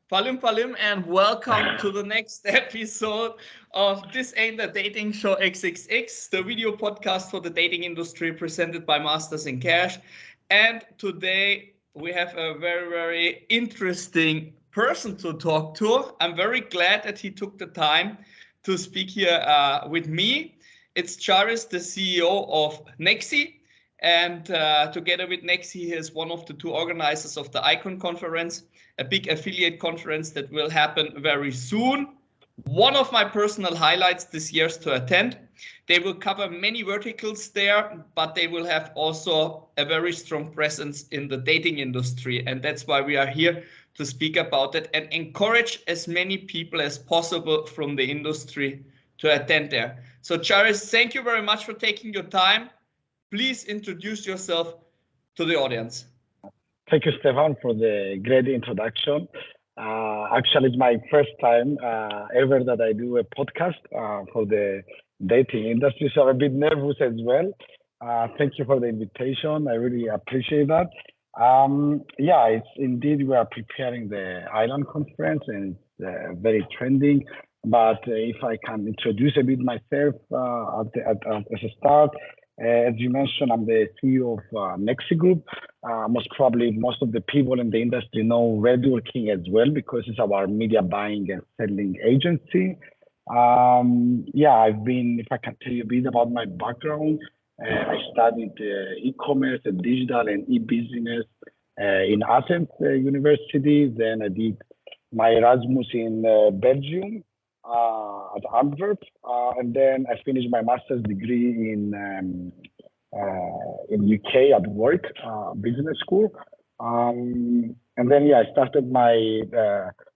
Palim Palim, and welcome to the next episode of This Ain't the Dating Show XXX, the video podcast for the dating industry presented by Masters in Cash. And today we have a very, very interesting person to talk to. I'm very glad that he took the time to speak here with me. It's Charis, the CEO of Nexxie. And together with Nexxie, he is one of the two organizers of the Icon Conference, a big affiliate conference that will happen very soon. One of my personal highlights this year is to attend. They will cover many verticals there, but they will have also a very strong presence in the dating industry. And that's why we are here to speak about it and encourage as many people as possible from the industry to attend there. So Charis, thank you very much for taking your time. Please introduce yourself to the audience. Thank you, Stefan, for the great introduction. Actually, it's my first time ever that I do a podcast for the dating industry, so I'm a bit nervous as well. Thank you for the invitation. I really appreciate that. It's indeed we are preparing the Island Conference, and it's very trending. But if I can introduce a bit myself as a start. As you mentioned, I'm the CEO of Nexxie Group. Most of the people in the industry know Redworking as well because it's our media buying and selling agency. If I can tell you a bit about my background, I studied e-commerce and digital and e-business in Athens University. Then I did my Erasmus in Belgium. At Antwerp, and then I finished my master's degree in UK at Warwick Business School, and then I started my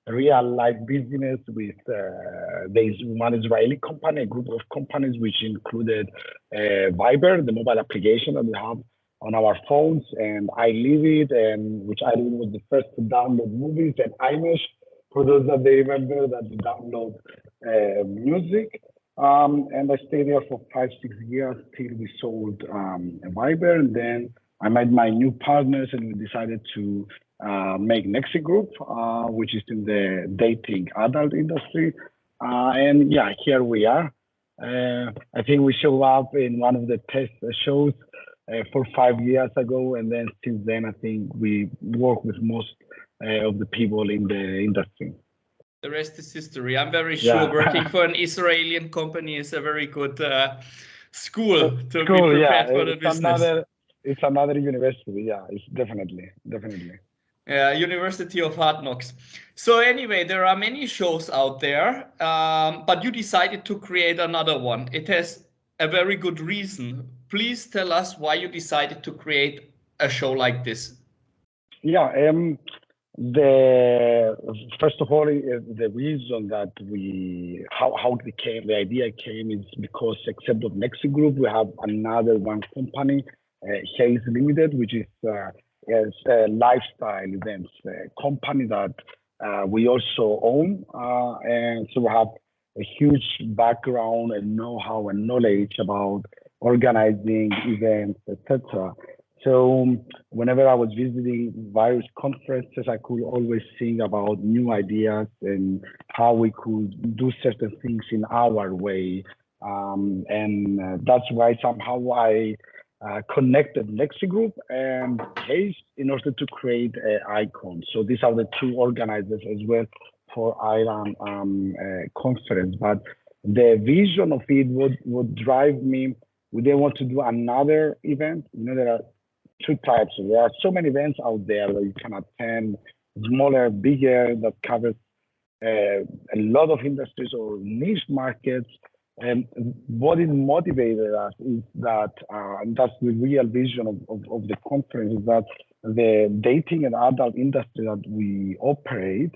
real life business with one Israeli company, a group of companies which included Viber, the mobile application that we have on our phones, and I Live It, and which I was the first to download movies, and iMesh. For those that they remember that they download music. And I stayed there for 5-6 years till we sold Viber. And then I met my new partners and we decided to make Nexxie Group, which is in the dating adult industry. Here we are. I think we showed up in one of the test shows 5 years ago. And then since then, I think we work with most of the people in the industry. The rest is history. I'm very sure working for an Israeli company is a very good school to be prepared for the business. It's another university. Yeah, it's definitely. University of Hard Knocks. So anyway, there are many shows out there, but you decided to create another one. It has a very good reason. Please tell us why you decided to create a show like this. First of all, the reason that how the idea came is because, except of Nexxie Group, we have another one company, Charis Limited, which is a lifestyle events company that we also own, and so we have a huge background and know-how and knowledge about organizing events, etc. So whenever I was visiting various conferences, I could always think about new ideas and how we could do certain things in our way. And that's why somehow I connected Nexxie Group and Case in order to create Icon. So these are the two organizers as well for Island Conference. But the vision of it would drive me. We didn't want to do another event. There are two types. There are so many events out there that you can attend, smaller, bigger, that covers a lot of industries or niche markets. And what it motivated us is that, and that's the real vision of the conference, is that the dating and adult industry that we operate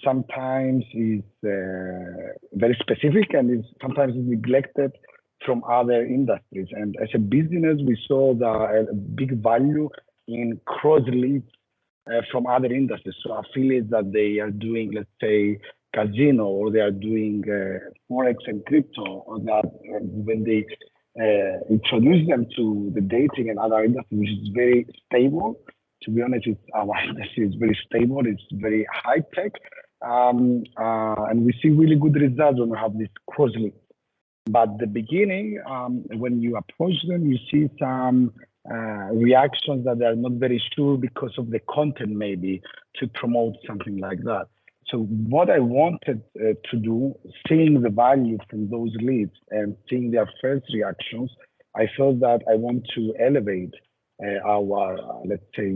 sometimes is very specific and is sometimes neglected from other industries. And as a business, we saw a big value in cross leads from other industries. So affiliates that they are doing, let's say, casino, or they are doing Forex and crypto, or that when they introduce them to the dating and other industry, which is very stable, To be honest, our industry is very stable. It's very high tech, and we see really good results when we have this cross link. But the beginning, when you approach them, you see some reactions that they are not very sure because of the content, maybe, to promote something like that. So what I wanted to do, seeing the value from those leads and seeing their first reactions, I felt that I want to elevate our, let's say,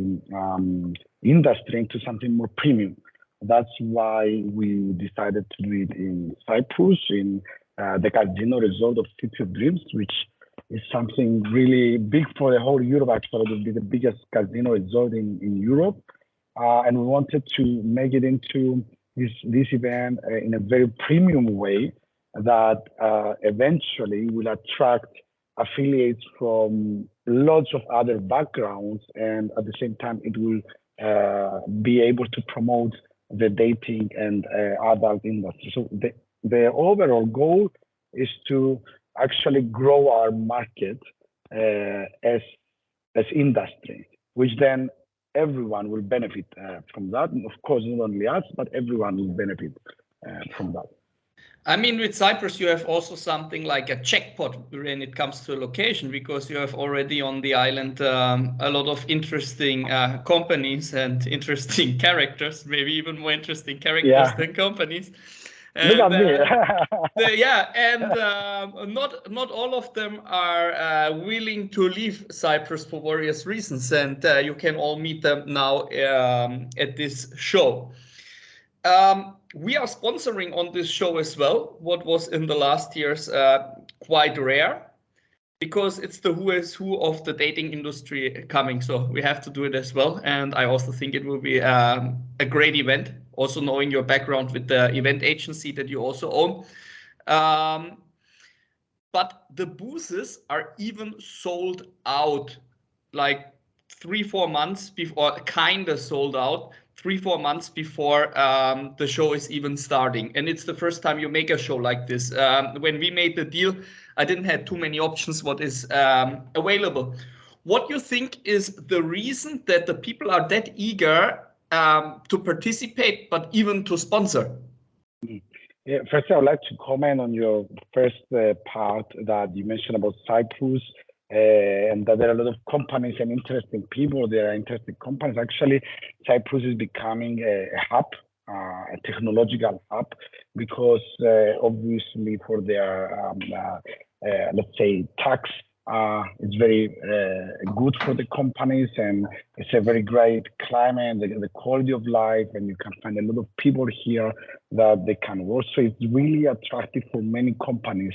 industry into something more premium. That's why we decided to do it in Cyprus, in the casino resort of City of Dreams, which is something really big for the whole Europe. Actually, it will be the biggest casino resort in Europe. And we wanted to make it into this event in a very premium way that eventually will attract affiliates from lots of other backgrounds, and at the same time it will be able to promote the dating and adult industry. So the overall goal is to actually grow our market as industry, which then everyone will benefit from that. And of course, not only us, but everyone will benefit from that. I mean, with Cyprus, you have also something like a jackpot when it comes to location, because you have already on the island a lot of interesting companies and interesting characters, maybe even more interesting characters than companies. Look at me. Yeah, and not all of them are willing to leave Cyprus for various reasons, and you can all meet them now at this show. We are sponsoring on this show as well, what was in the last years quite rare, because it's the who is who of the dating industry coming. So we have to do it as well. And I also think it will be a great event, also knowing your background with the event agency that you also own. But the booths are even sold out, like 3-4 months before, kind of sold out 3-4 months before the show is even starting. And it's the first time you make a show like this. When we made the deal, I didn't have too many options what is available. What do you think is the reason that the people are that eager to participate, but even to sponsor? Yeah, first, I would like to comment on your first part that you mentioned about Cyprus, and that there are a lot of companies and interesting people. There are interesting companies. Actually, Cyprus is becoming a hub, a technological hub, because obviously for their, let's say, tax, it's very good for the companies, and it's a very great climate, the quality of life, and you can find a lot of people here that they can work. So it's really attractive for many companies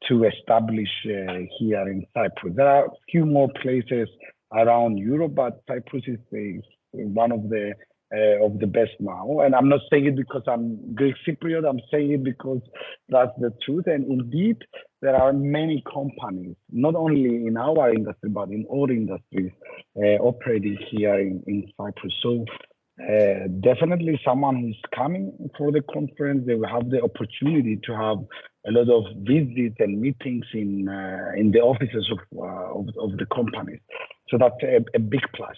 to establish here in Cyprus. There are a few more places around Europe, but Cyprus is one of the best now. And I'm not saying it because I'm Greek Cypriot, I'm saying it because that's the truth. And indeed, there are many companies, not only in our industry, but in all industries, operating here in Cyprus. So definitely someone who's coming for the conference, they will have the opportunity to have a lot of visits and meetings in the offices of the companies. So that's a big plus.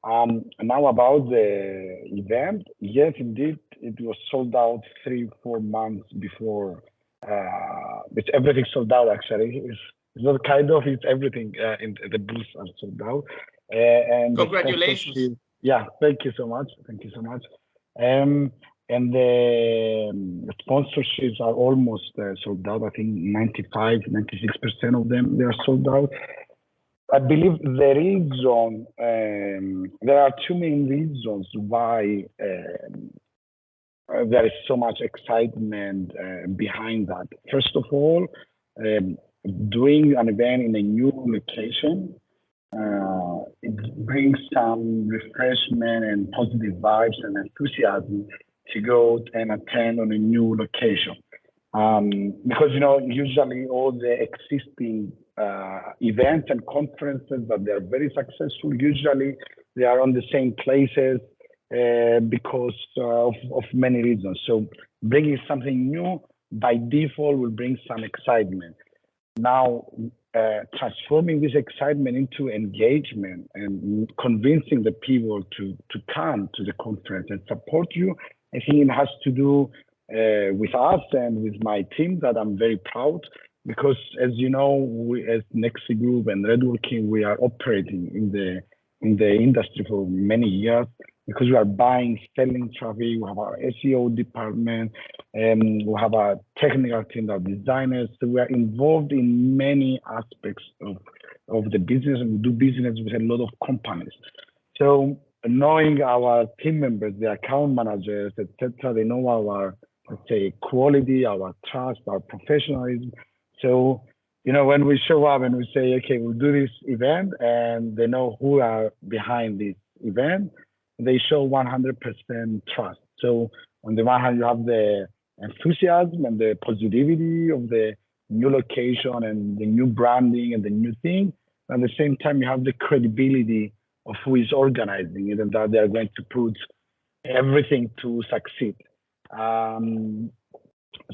Now about the event, yes, indeed, it was sold out 3-4 months before. It's everything sold out, actually. It's not kind of, it's everything in the booths are sold out. And congratulations. Yeah, thank you so much. Thank you so much. And the sponsorships are almost sold out. I think 95-96% of them, they are sold out. I believe the reason, there are two main reasons why there is so much excitement behind that. First of all, doing an event in a new location, it brings some refreshment and positive vibes and enthusiasm to go and attend on a new location. Because, you know, usually all the existing events and conferences that they're very successful, usually they are on the same places because of many reasons. So bringing something new by default will bring some excitement. Now, transforming this excitement into engagement and convincing the people to come to the conference and support you. I think it has to do with us and with my team that I'm very proud, because as you know, we as Nexxie Group and Redworking, we are operating in the industry for many years, because we are buying, selling traffic. We have our SEO department, and we have a technical team of designers. So we are involved in many aspects of the business, and we do business with a lot of companies. So knowing our team members, the account managers, etc., they know our, let's say, quality, our trust, our professionalism. So, you know, when we show up and we say, okay, we'll do this event, and they know who are behind this event, they show 100% trust. So on the one hand, you have the enthusiasm and the positivity of the new location and the new branding and the new thing. At the same time, you have the credibility of who is organizing it and that they're going to put everything to succeed.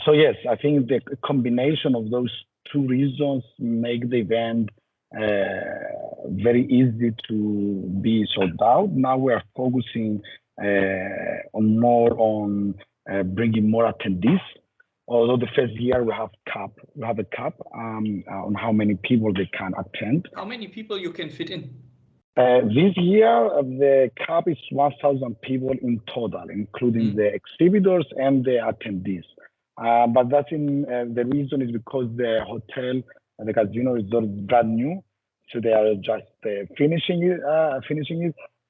So yes, I think the combination of those two reasons make the event very easy to be sold out. Now we are focusing on bringing more attendees. Although the first year we have a cap on how many people they can attend. How many people you can fit in? This year the cap is 1,000 people in total, including the exhibitors and the attendees. But that's the reason is because the hotel and the casino is brand new, so they are just finishing it.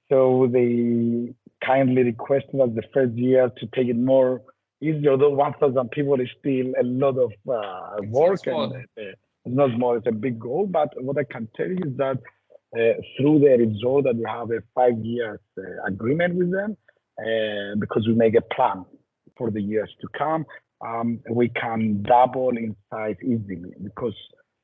So they kindly requested us the first year to take it more easy. Although 1,000 people is still a lot of work, and it's not small. It's a big goal. But what I can tell you is that through the result that we have a 5-year agreement with them, because we make a plan for the years to come. We can double in size easily, because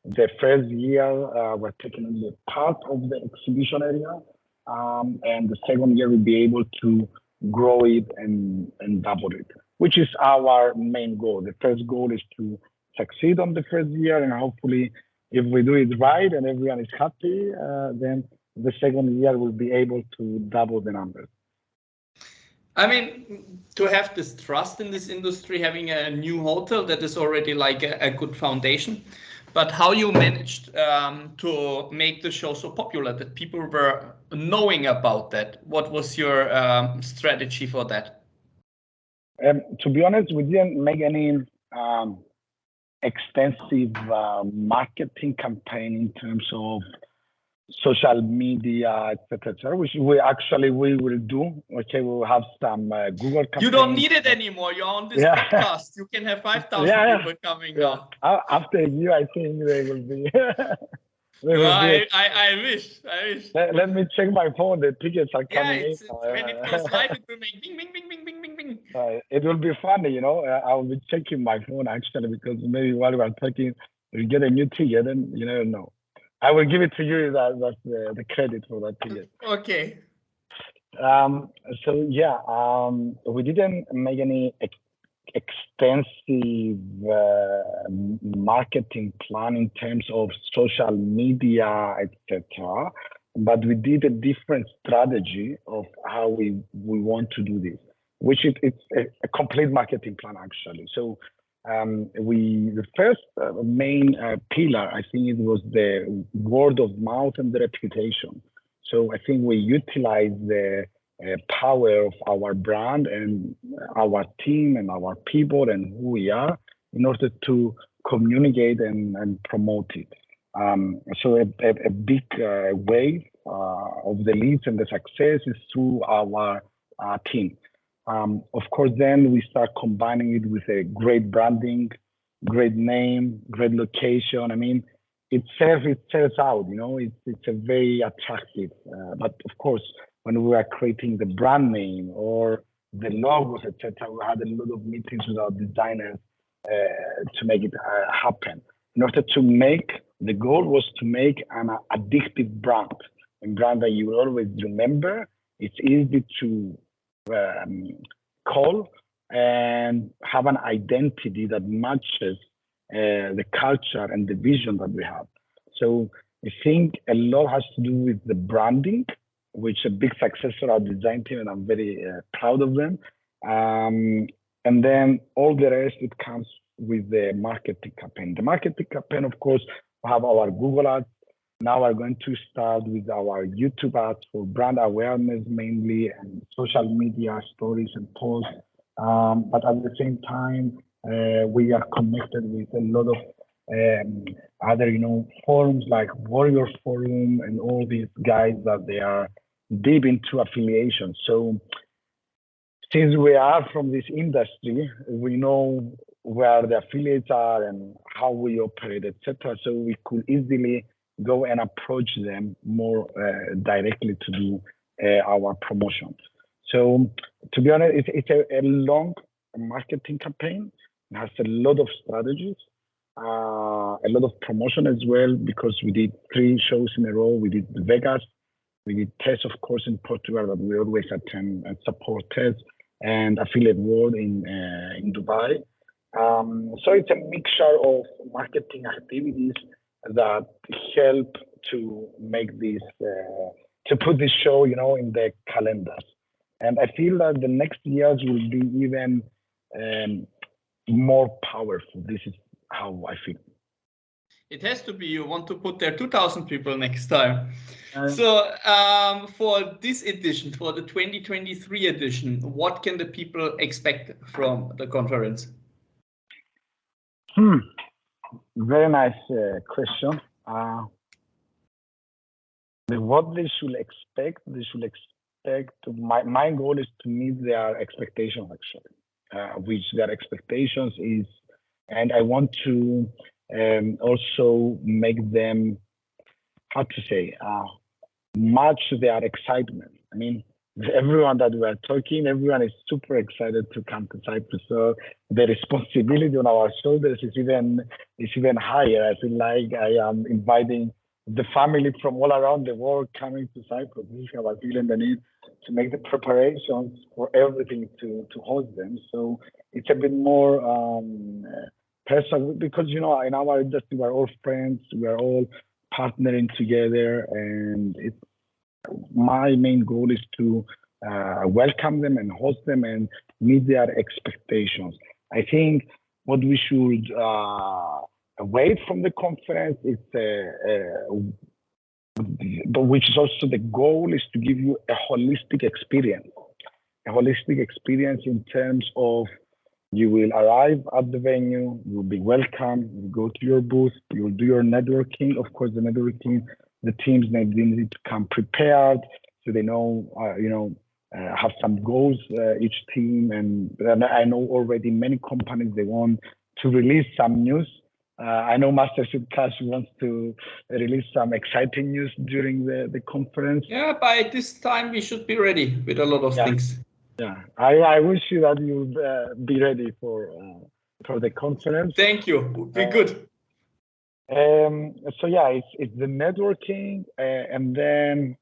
the first year we're taking the part of the exhibition area, and the second year we'll be able to grow it and double it, which is our main goal. The first goal is to succeed on the first year, and hopefully if we do it right and everyone is happy, then the second year we'll be able to double the numbers. I mean, to have this trust in this industry, having a new hotel, that is already like a good foundation. But how you managed to make the show so popular that people were knowing about that? What was your strategy for that? To be honest, we didn't make any extensive marketing campaign in terms of social media, etc., which we will do. Okay, we'll have some Google campaigns. You don't need it anymore. You're on this podcast. You can have 5,000 people coming now. After a year, I think they will be. I wish. Let me check my phone. The tickets are coming in. When it goes live, it will make bing, bing, bing, bing, bing, bing, bing. It will be funny, you know. I'll be checking my phone actually, because maybe while we are talking, we get a new ticket, and you never know. I will give it to you. That's the credit for that ticket. Okay. So yeah, we didn't make any extensive marketing plan in terms of social media, etc. But we did a different strategy of how we want to do this, which it's a complete marketing plan actually. So the first main pillar, I think it was the word of mouth and the reputation. So I think we utilized the power of our brand and our team and our people and who we are in order to communicate and promote it. So a big way of the leads and the success is through our team. Of course, then we start combining it with a great branding, great name, great location. I mean, it sells out, you know, it's a very attractive. But of course, when we are creating the brand name or the logos, etc., we had a lot of meetings with our designers to make it happen. In order to make, the goal was to make an addictive brand, a brand that you will always remember. It's easy to call and have an identity that matches the culture and the vision that we have. So I think a lot has to do with the branding, which a big success for our design team, and I'm very proud of them. And then all the rest, it comes with the marketing campaign. The marketing campaign, of course, we have our Google ads. Now we're going to start with our YouTube ads for brand awareness mainly, and social media stories and posts. But at the same time, we are connected with a lot of other, forums like Warrior Forum and all these guys that they are deep into affiliation. So since we are from this industry, we know where the affiliates are and how we operate, etc. So we could easily go and approach them more directly to do our promotions. So to be honest, it's a long marketing campaign. It has a lot of strategies, a lot of promotion as well, because we did 3 shows in a row. We did Vegas, we did Tess, of course, in Portugal, that we always attend and support Tess, and Affiliate World in Dubai. So it's a mixture of marketing activities that help to make this, to put this show, in the calendars. And I feel that the next years will be even more powerful. This is how I feel. It has to be. You want to put there 2,000 people next time. So for this edition, for the 2023 edition, what can the people expect from the conference? Very nice question. What they should expect, my goal is to meet their expectations, actually, which their expectations is, and I want to also make them, how to say, match their excitement. I mean, everyone that we are talking, everyone is super excited to come to Cyprus. So the responsibility on our shoulders is even higher. I feel like I am inviting the family from all around the world coming to Cyprus. This is how I feel, and the need to make the preparations for everything to host them. So it's a bit more personal, because in our industry we're all friends, we're all partnering together, and my main goal is to welcome them and host them and meet their expectations. I think what we should away from the conference is, but which is also the goal, is to give you a holistic experience. A holistic experience in terms of, you will arrive at the venue, you'll be welcome, you go to your booth, you'll do your networking. Of course, the networking, the teams need to come prepared, so they know, have some goals, each team. And I know already many companies, they want to release some news. I know Mastership Cash wants to release some exciting news during the conference. Yeah, by this time we should be ready with a lot of things. Yeah, I wish you that you'll be ready for the conference. Thank you. Would be good. So yeah, it's the networking, and then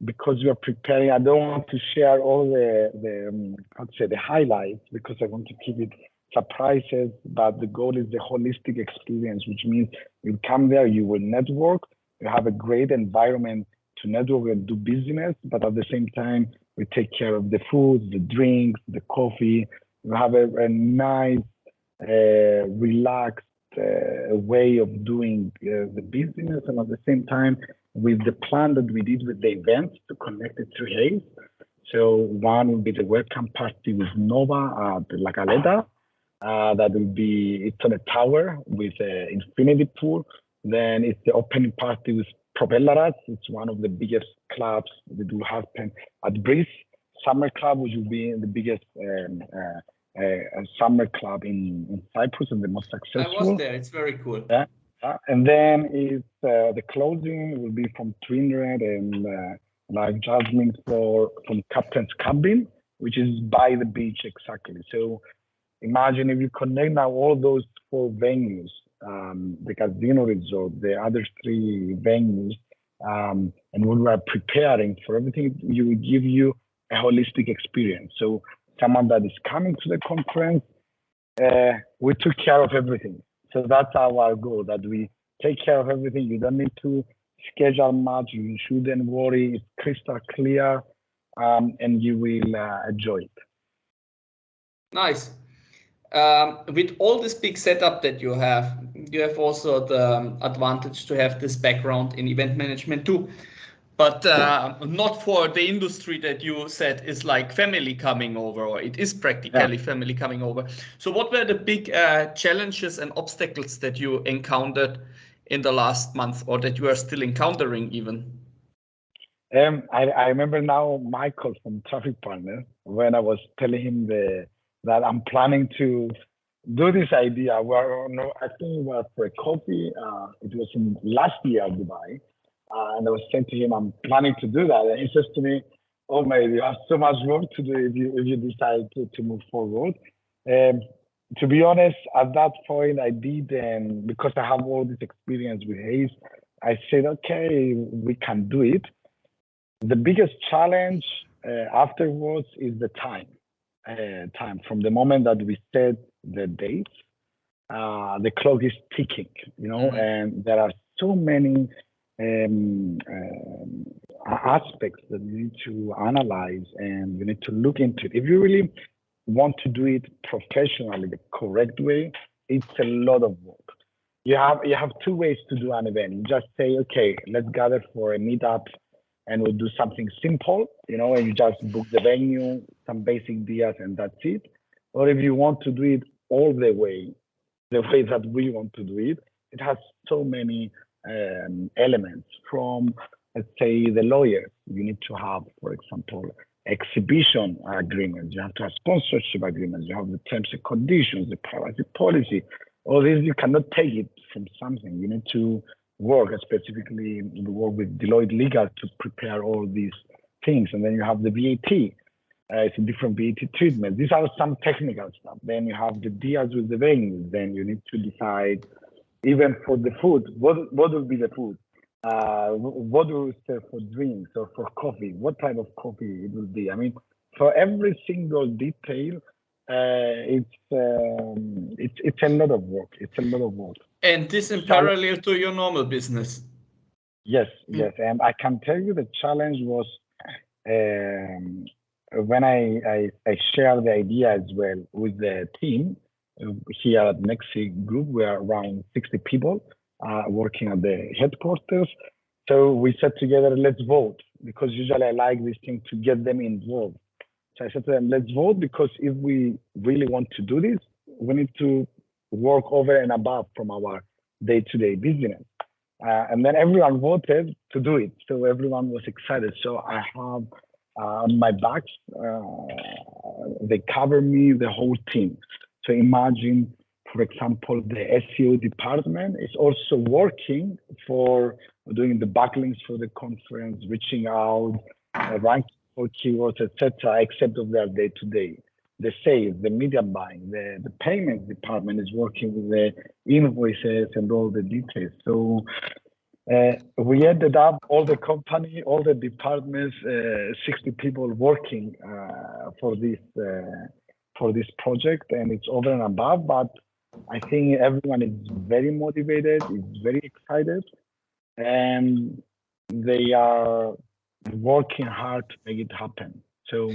because we are preparing, I don't want to share all the highlights, because I want to keep it surprises. But the goal is the holistic experience, which means you come there, you will network, you have a great environment to network and do business, but at the same time, we take care of the food, the drinks, the coffee. We have a nice, relaxed way of doing the business, and at the same time, with the plan that we did with the events to connect it to Hayes. So one will be the welcome party with Nova at La Caleta. That will be, it's on a tower with an infinity pool. Then it's the opening party with Propellerats. It's one of the biggest clubs that will happen at Breeze Summer Club, which will be the biggest summer club in Cyprus and the most successful. I was there. It's very cool. Yeah. And then it's the closing will be from Twinred and like Jasmine from Captain's Cabin, which is by the beach exactly. So imagine if you connect now all those 4 venues, the casino resort, the other 3 venues, and when we are preparing for everything, you will give you a holistic experience. So someone that is coming to the conference, we took care of everything. So that's our goal, that we take care of everything. You don't need to schedule much. You shouldn't worry. It's crystal clear, and you will enjoy it. Nice. With all this big setup that you have also the advantage to have this background in event management too. But not for the industry that you said is like family coming over, or it is practically family coming over. So what were the big challenges and obstacles that you encountered in the last month, or that you are still encountering even? I remember now Michael from Traffic Partner, when I was telling him that I'm planning to do this idea. I think it was for a coffee. It was in last year in Dubai. And I was saying to him, I'm planning to do that. And he says to me, oh, mate, you have so much work to do if you decide to move forward. To be honest, at that point, I did, and because I have all this experience with Hayes, I said, okay, we can do it. The biggest challenge afterwards is the time. From the moment that we set the date, the clock is ticking, and there are so many aspects that you need to analyze and you need to look into it. If you really want to do it professionally, the correct way, it's a lot of work. You have two ways to do an event. You just say, okay, let's gather for a meetup and we'll do something simple, and you just book the venue, some basic ideas, and that's it. Or if you want to do it all the way that we want to do it, it has so many elements from, let's say, the lawyers. You need to have, for example, exhibition agreements. You have to have sponsorship agreements. You have the terms and conditions, the privacy policy. All this, you cannot take it from something. You need to work, specifically work with Deloitte Legal to prepare all these things. And then you have the VAT. It's a different VAT treatment. These are some technical stuff. Then you have the deals with the venues. Then you need to decide, even for the food, what will be the food? What do we serve for drinks or for coffee? What type of coffee it will be? I mean, for every single detail, it's a lot of work. It's a lot of work. And this in parallel to your normal business. Yes. And I can tell you the challenge was when I shared the idea as well with the team here at Nexxie Group. We are around 60 people working at the headquarters. So we said together, let's vote, because usually I like this thing to get them involved. So I said to them, let's vote, because if we really want to do this, we need to work over and above from our day-to-day business. And then everyone voted to do it. So everyone was excited. So I have on my back, they cover me, the whole team. So imagine, for example, the SEO department is also working for doing the backlinks for the conference, reaching out, ranking for keywords, etc., except of their day-to-day. The sales, the media buying, the payments department is working with the invoices and all the details. So we ended up, all the company, all the departments, 60 people working for this project, and it's over and above. But I think everyone is very motivated, is very excited, and they are working hard to make it happen. So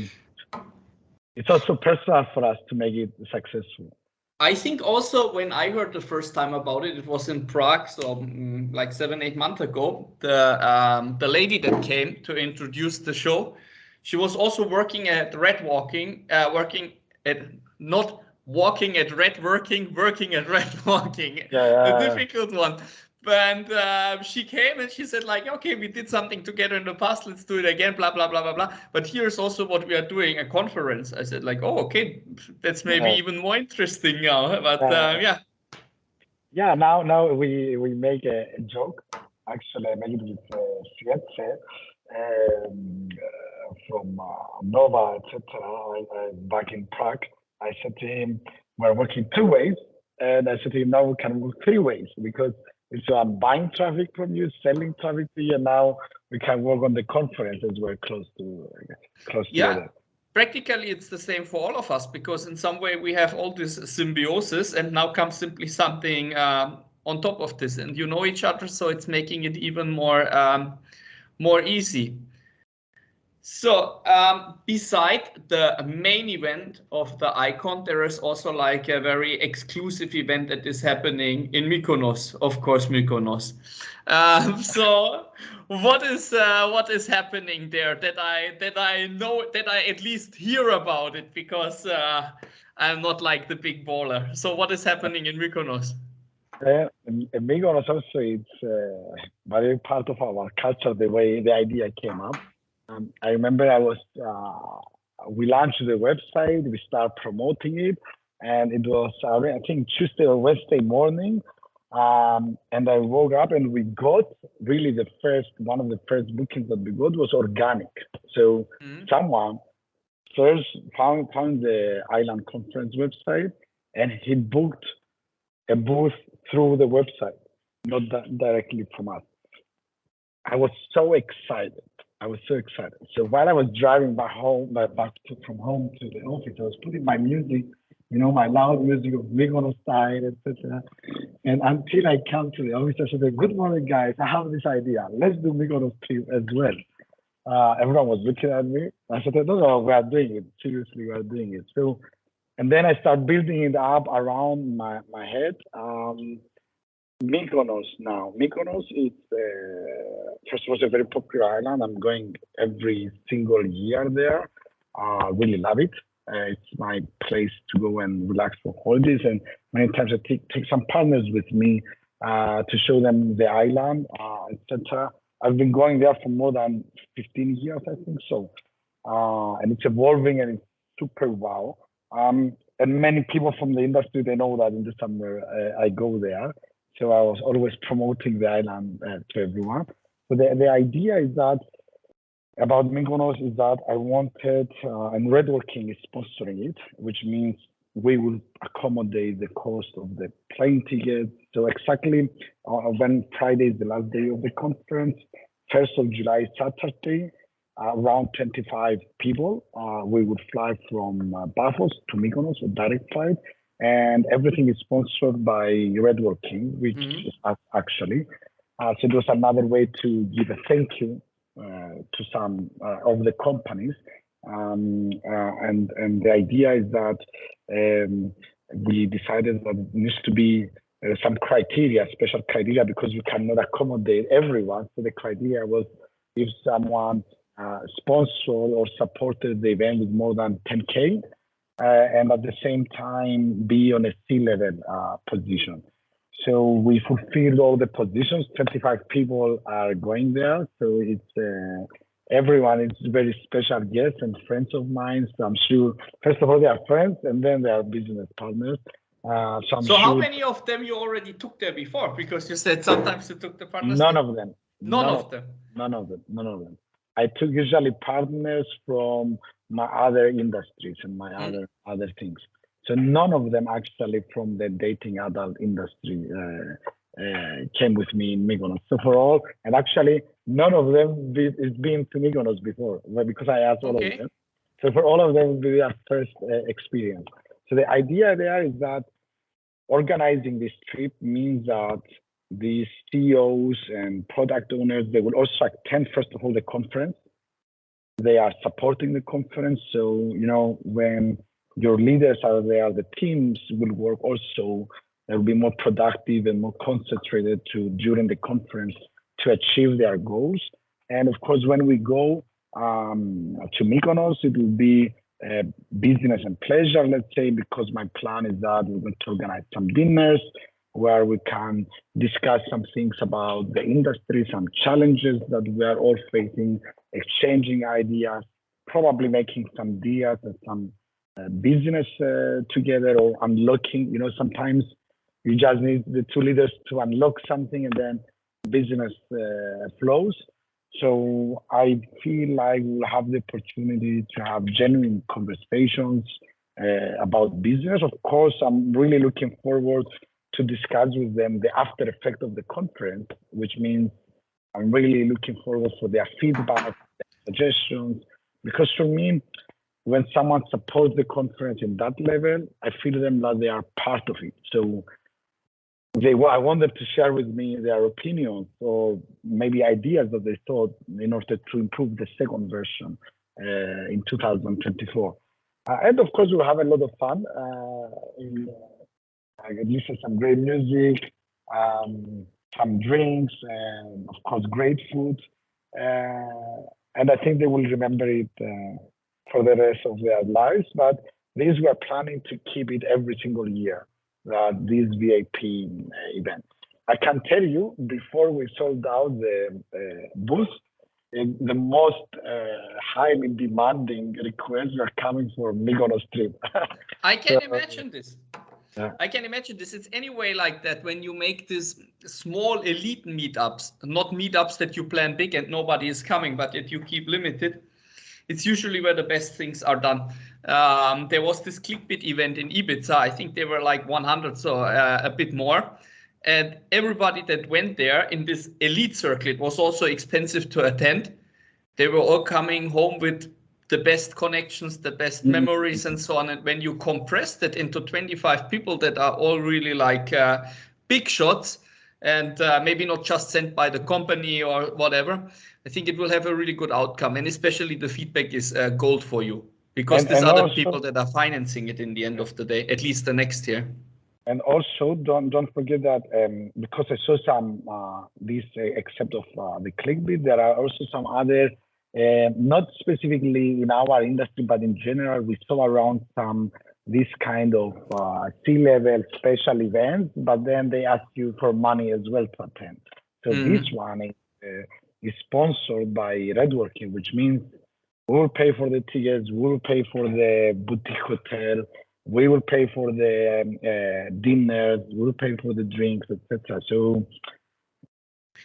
it's also personal for us to make it successful. I think also when I heard the first time about it, it was in Prague, so like 7-8 months ago. The lady that came to introduce the show, she was also working at Red Walking, working at not walking at Red Working, working at Red Walking. The difficult one. And she came and she said, like, okay, we did something together in the past, let's do it again, blah, blah, blah, blah, blah. But here's also what we are doing, a conference. I said, like, oh, okay, that's maybe even more interesting now. But yeah. Yeah, now we make a joke. Actually, I made it with Fietze from Nova, etc. Back in Prague. I said to him, we're working 2 ways. And I said to him, now we can work 3 ways, because so I'm buying traffic from you, selling traffic to you, and now we can work on the conference as we're close together. Practically it's the same for all of us, because in some way we have all this symbiosis, and now comes simply something on top of this, and you know each other, so it's making it even more easy. So beside the main event of the Icon, there is also like a very exclusive event that is happening in Mykonos, of course, Mykonos. So what is happening there that I know, that I at least hear about it, because I'm not like the big baller. So what is happening in Mykonos? In Mykonos also, it's very part of our culture, the way the idea came up. I remember we launched the website, we started promoting it, and it was, I think, Tuesday or Wednesday morning. And I woke up and we got really one of the first bookings that we got was organic. So someone first found the Island Conference website, and he booked a booth through the website, not directly from us. I was so excited. So while I was driving back from home to the office, I was putting my music, my loud music of Mykonos style, etc. And until I come to the office, I said, "Good morning, guys. I have this idea. Let's do Mykonos trip as well." Everyone was looking at me. I said, "No, we are doing it. Seriously, we are doing it." So, and then I start building it up around my head. Mykonos now. Mykonos is, first of all, a very popular island. I'm going every single year there. Really love it. It's my place to go and relax for holidays. And many times I take some partners with me to show them the island, etc. I've been going there for more than 15 years, I think so. And it's evolving and it's super wow. And many people from the industry, they know that in the summer I go there. So I was always promoting the island to everyone. So the idea is that about Mykonos is that I wanted, and Redworking is sponsoring it, which means we will accommodate the cost of the plane tickets. So exactly when Friday is the last day of the conference, 1st of July, Saturday, around 25 people, we would fly from Paphos to Mykonos, a direct flight. And everything is sponsored by Redworking, which is us actually. So it was another way to give a thank you to some of the companies. And the idea is that we decided that it needs to be some criteria, special criteria, because we cannot accommodate everyone. So the criteria was if someone sponsored or supported the event with more than 10K, and at the same time be on a C-level position. So we fulfilled all the positions. 25 people are going there. So it's everyone is very special guests and friends of mine. So I'm sure, first of all, they are friends, and then they are business partners. So how many of them you already took there before? Because you said sometimes you took the partners. None of them. None of them. I took usually partners from my other industries and my other things. So none of them actually from the dating adult industry came with me in Mykonos. So for all, and actually none of them is been to Mykonos before, because I asked all of them. So for all of them, it will be their first experience. So the idea there is that organizing this trip means that the CEOs and product owners, they will also attend, first of all, the conference. They are supporting the conference. So, when your leaders are there, the teams will work also. They'll be more productive and more concentrated during the conference to achieve their goals. And of course, when we go to Mykonos, it will be business and pleasure, let's say, because my plan is that we're going to organize some dinners where we can discuss some things about the industry, some challenges that we are all facing, exchanging ideas, probably making some deals and some business together, or unlocking. Sometimes you just need the two leaders to unlock something and then business flows. So I feel like we'll have the opportunity to have genuine conversations about business. Of course, I'm really looking forward to discuss with them the after effect of the conference, which means I'm really looking forward for their feedback, their suggestions, because for me, when someone supports the conference in that level, I feel them that they are part of it. So I want them to share with me their opinions or maybe ideas that they thought in order to improve the second version in 2024. And of course, we'll have a lot of fun. I can listen to some great music, some drinks, and of course, great food. And I think they will remember it for the rest of their lives. But this, we're planning to keep it every single year, this VIP event. I can tell you, before we sold out the booth, the most highly demanding requests are coming for Mykonos trip. I can imagine this. Yeah. I can imagine this. It's anyway like that when you make these small elite meetups, not meetups that you plan big and nobody is coming, but that you keep limited. It's usually where the best things are done. There was this ClickBit event in Ibiza. I think they were like 100, so a bit more. And everybody that went there in this elite circle, it was also expensive to attend. They were all coming home with the best connections, the best memories and so on. And when you compress that into 25 people that are all really like big shots and maybe not just sent by the company or whatever, I think it will have a really good outcome. And especially the feedback is gold for you because there's other also people that are financing it in the end of the day, at least the next year. And also don't forget that because I saw some except of the ClickBit, there are also some other not specifically in our industry, but in general, we saw around some this kind of C-level special events, but then they ask you for money as well to attend. So this one is sponsored by Redworking, which means we will pay for the tickets, we will pay for the boutique hotel, we will pay for the dinners, we will pay for the drinks, etc. So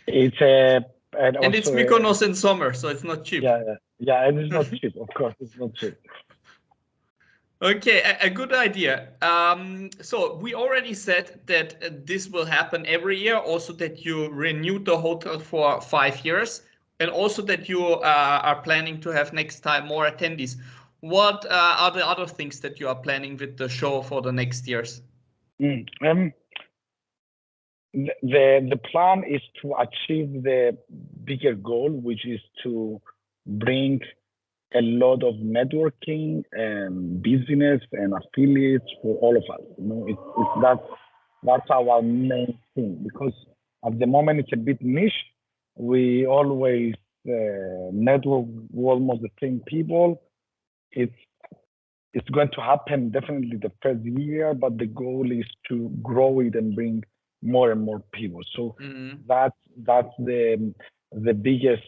it's a and it's Mykonos in summer, so it's not cheap. Yeah, and it's not cheap. Of course, it's not cheap. Okay, a good idea. So we already said that this will happen every year, also that you renewed the hotel for 5 years, and also that you are planning to have next time more attendees. What are the other things that you are planning with the show for the next years? The plan is to achieve the bigger goal, which is to bring a lot of networking and business and affiliates for all of us. You know, that's our main thing, because at the moment it's a bit niche. We always network with almost the same people. It's going to happen definitely the first year, but the goal is to grow it and bring more and more people. So that's the biggest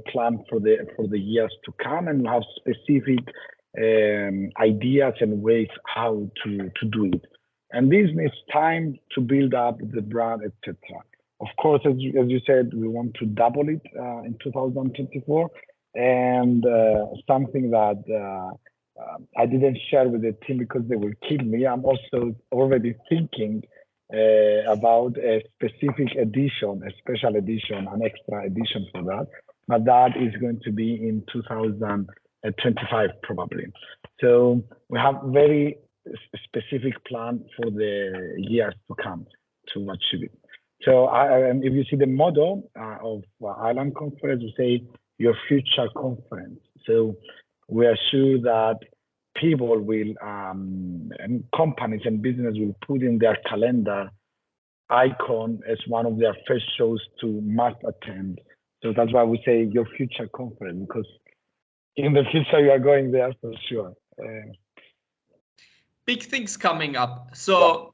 plan for the years to come, and we have specific ideas and ways how to do it. And this needs time to build up the brand, etc. Of course, as you said, we want to double it in 2024, and something that I didn't share with the team because they will kill me. I'm also already thinking about a specific edition, a special edition, an extra edition for that. But that is going to be in 2025 probably. So we have very specific plan for the years to come to achieve it. So if you see the motto of Island Conference, we say your future conference. So we are sure that people will, and companies and business will put in their calendar Icon as one of their first shows to must attend. So that's why we say your future conference, because in the future you are going there for sure. Big things coming up. So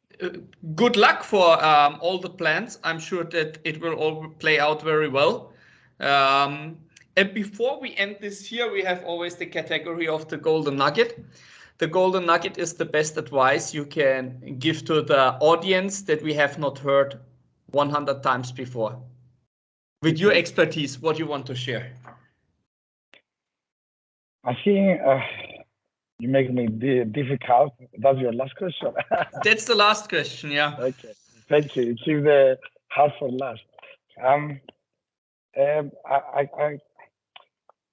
good luck for all the plans. I'm sure that it will all play out very well. And before we end this year, we have always the category of the golden nugget. The golden nugget is the best advice you can give to the audience that we have not heard 100 times before. With your expertise, what you want to share? I think you make me difficult. That's your last question. That's the last question, yeah. Okay, thank you. It's the hard for last.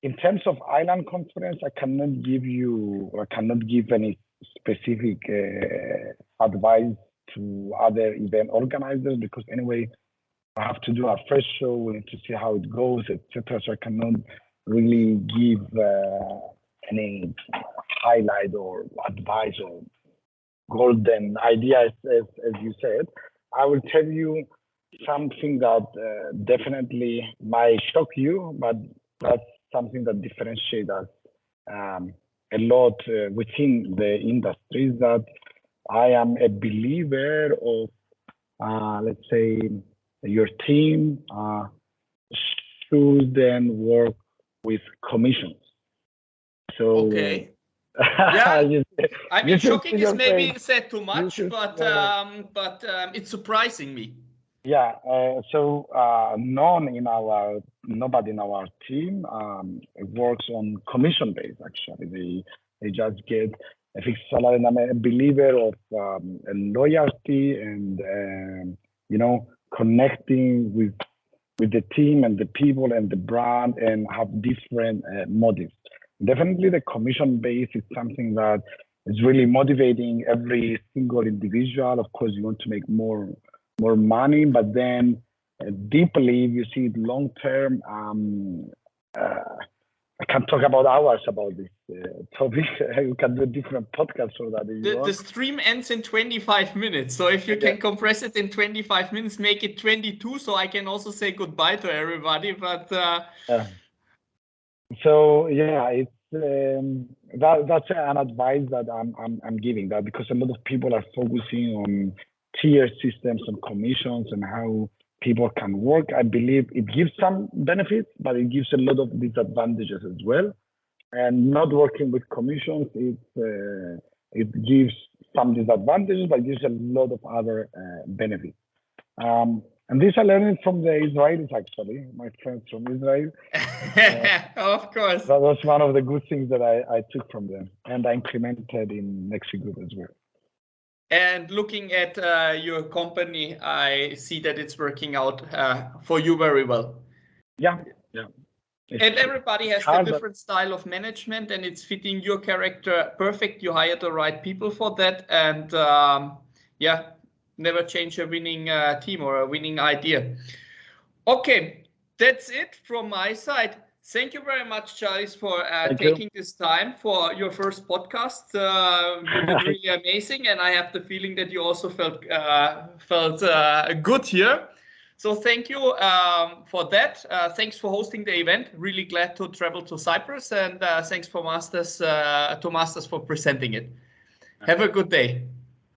In terms of Island Conference, I cannot give any specific advice to other event organizers, because anyway, I have to do our first show. We need to see how it goes, etc. So I cannot really give any highlight or advice or golden idea, as you said. I will tell you something that definitely might shock you, but that's something that differentiates us a lot within the industry, is that I am a believer of, let's say, your team should then work with commissions. So, okay. Yeah, I mean, shocking is maybe said too much, but it's surprising me. Yeah. So nobody in our team works on commission base. Actually, they just get a fixed salary. And I'm a believer of loyalty and connecting with the team and the people and the brand, and have different motives. Definitely the commission base is something that is really motivating every single individual. Of course, you want to make more money, but then deeply, if you see it long term, I can talk about hours about this topic. You can do a different podcast for that. The stream ends in 25 minutes. So if you can compress it in 25 minutes, make it 22, so I can also say goodbye to everybody. But so yeah, it's that's an advice that I'm giving, that because a lot of people are focusing on tier systems and commissions and how people can work. I believe it gives some benefits, but it gives a lot of disadvantages as well. And not working with commissions, it gives some disadvantages, but it gives a lot of other benefits. And this I learned from the Israelis, actually, my friends from Israel. Of course. That was one of the good things that I took from them, and I implemented in Nexxie Group as well. And looking at your company, I see that it's working out for you very well. Yeah. And everybody has a different style of management, and it's fitting your character perfect. You hire the right people for that, and never change a winning team or a winning idea. Okay, that's it from my side. Thank you very much, Charis, for taking this time for your first podcast. You did really amazing, and I have the feeling that you also felt good here. So thank you for that. Thanks for hosting the event. Really glad to travel to Cyprus, and thanks for Masters for presenting it. Have a good day.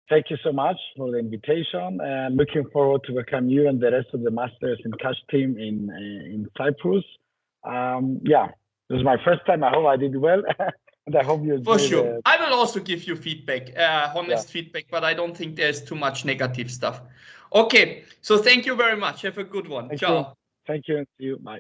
Thank you so much for the invitation, and looking forward to welcome you and the rest of the Masters and Cash team in Cyprus. This is my first time. I hope I did well, and I hope you enjoyed. For sure. I will also give you feedback, honest feedback, but I don't think there's too much negative stuff. Okay, so thank you very much. Have a good one. Ciao. Thank you, and see you. Bye.